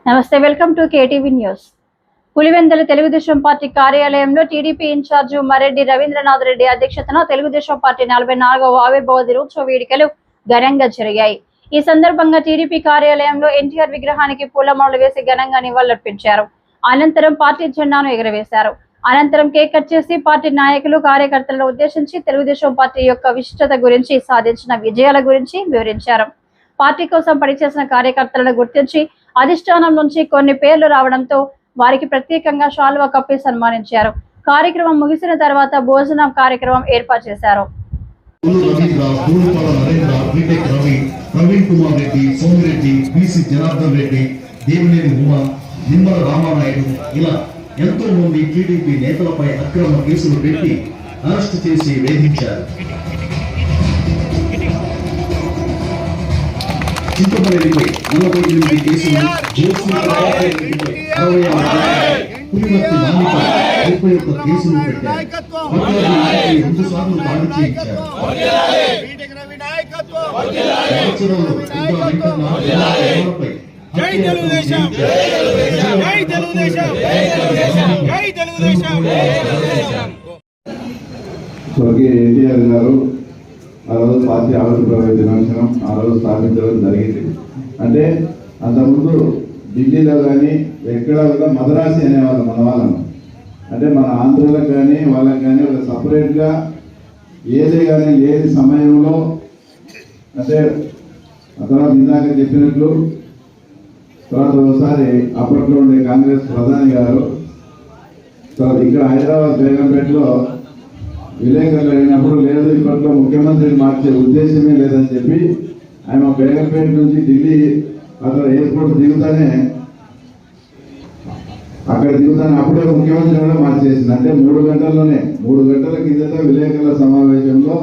నమస్తే, welcome to KTV news. Pulivendula Telugu Desam party కార్యాలయంలో TDP incharge Mareddy Rabindranath Reddy అధ్యక్షతన తెలుగుదేశం పార్టీ 44వ ఆవిర్భావ దినోత్సవ వేడుకలు ఘనంగా జరిగాయి. ఈ సందర్భంగా టీడీపీ కార్యాలయంలో ఎన్టీఆర్ విగ్రహానికి పూలమాలలు వేసి ఘనంగా నివాళులర్పించారు. అనంతరం పార్టీ జెండాను ఎగురవేశారు. అనంతరం కేక్ కట్ చేసి పార్టీ నాయకులు కార్యకర్తలను ఉద్దేశించి తెలుగుదేశం పార్టీ యొక్క విశిష్టత గురించి, సాధించిన విజయాల గురించి వివరించారు. పార్టీ కోసం పనిచేసిన కార్యకర్తలను గుర్తించి అధిష్టానం నుంచి కొన్ని పేర్లు రావడంతో వారికి ప్రత్యేకంగా శాలువా కప్పి సన్మానించారు. కార్యక్రమం ముగిసిన తర్వాత భోజనం కార్యక్రమం ఏర్పాటు చేశారు. ఎంతో మంది టీడీపీ నేతలపై అక్రమ కేసులు పెట్టి అరెస్ట్ చేసి వేధించారు. చింతమనేనిపై 48 కేసులు, పులివర్తి నానిపై 31 కేసులు పెట్టారు. 2 సార్లు దాడి చేయించారు. స్వర్గీయ ఎన్టీఆర్ గారు ఆ రోజు పార్టీ ఆవిర్భావ దినోత్సవం ఆ రోజు స్థాపించడం జరిగింది. అంటే అంతకుముందు ఢిల్లీలో కానీ ఎక్కడ కూడా మద్రాసి అనేవాళ్ళు మన వాళ్ళను. అంటే మన ఆంధ్రులకు కానీ వాళ్ళకి కానీ ఒక సపరేట్గా ఏది కానీ లేని సమయంలో, అంటే తర్వాత ఇందాక చెప్పినట్లు తర్వాత ఒకసారి అప్పట్లో ఉండే కాంగ్రెస్ ప్రధాని గారు తర్వాత ఇక్కడ హైదరాబాద్ బేగంపేటలో విలేకరులు అయినప్పుడు, లేదు ఇప్పట్లో ముఖ్యమంత్రిని మార్చే ఉద్దేశమే లేదని చెప్పి ఆయన బేగంపేట నుంచి ఢిల్లీ అక్కడ ఎయిర్పోర్ట్ దిగుతానే అప్పుడే ముఖ్యమంత్రి కూడా మార్చేసింది. అంటే 3 గంటల కిందట విలేకరుల సమావేశంలో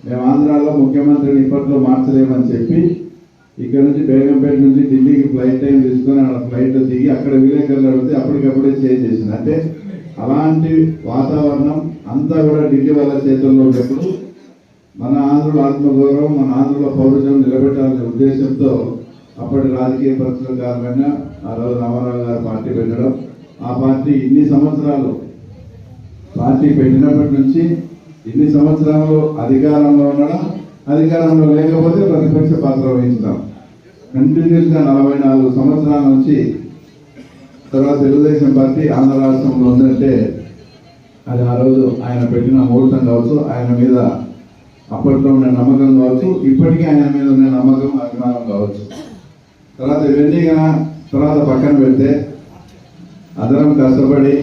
మేము ఆంధ్రాలో ముఖ్యమంత్రిని ఇప్పట్లో మార్చలేమని చెప్పి ఇక్కడ నుంచి బేగంపేట నుంచి ఢిల్లీకి ఫ్లైట్ టైం తీసుకొని అక్కడ ఫ్లైట్లో దిగి అక్కడ విలేకరులు అడిగితే అప్పటికప్పుడే చేంజ్ చేసింది. అంటే అలాంటి వాతావరణం అంతా కూడా ఢిల్లీ వాళ్ళ చేతుల్లో ఉన్నప్పుడు మన ఆంధ్రుల ఆత్మగౌరవం, మన ఆంధ్రుల పౌరుషం నిలబెట్టాలనే ఉద్దేశంతో అప్పటి రాజకీయ పరిస్థితుల కారణంగా ఆ రోజు రామారావు గారు పార్టీ పెట్టడం, ఆ పార్టీ ఇన్ని సంవత్సరాలు పార్టీ పెట్టినప్పటి నుంచి ఇన్ని సంవత్సరాలు అధికారంలో ఉండడం, అధికారంలో లేకపోతే ప్రతిపక్ష పాత్ర వహించడం, కంటిన్యూస్గా 44 సంవత్సరాల నుంచి. తర్వాత తెలుగుదేశం పార్టీ ఆంధ్ర రాష్ట్రంలో ఉందంటే అది ఆ రోజు ఆయన పెట్టిన ముహూర్తం కావచ్చు, ఆయన మీద అప్పట్లో ఉండే నమ్మకం కావచ్చు, ఇప్పటికీ ఆయన మీద ఉండే నమ్మకం, అభిమానం కావచ్చు. తర్వాత ఇవన్నీ తర్వాత పక్కన పెడితే అందరం కష్టపడి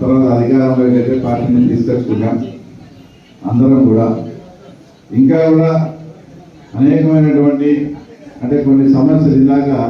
తర్వాత అధికారంలోకి అయితే పార్టీని తీసుకొచ్చుకున్నాం. అందరం కూడా ఇంకా కూడా అనేకమైనటువంటి అంటే కొన్ని సమస్యలు ఇలాగా